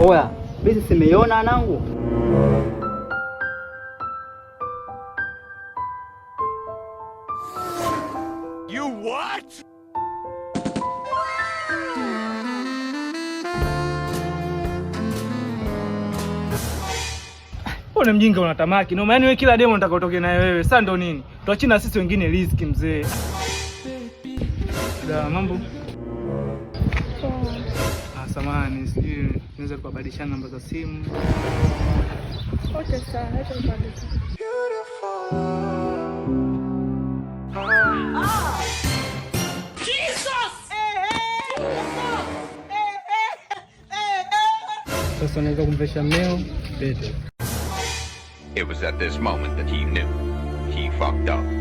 Oya, bisi simeiona anangu. You what? Una mjinga unatamaki. No maana wewe kila demo unataka utoke naye wewe. Sasa ndo nini? Tuachina sisi wengine riziki mzee. Da mambo. Samahani, sijui naweza kubadilishana namba za simu. Okay, sawa, acha nibadilishe. Sasa naweza kumvesha mmeo pete. It was at this moment that he knew he fucked up.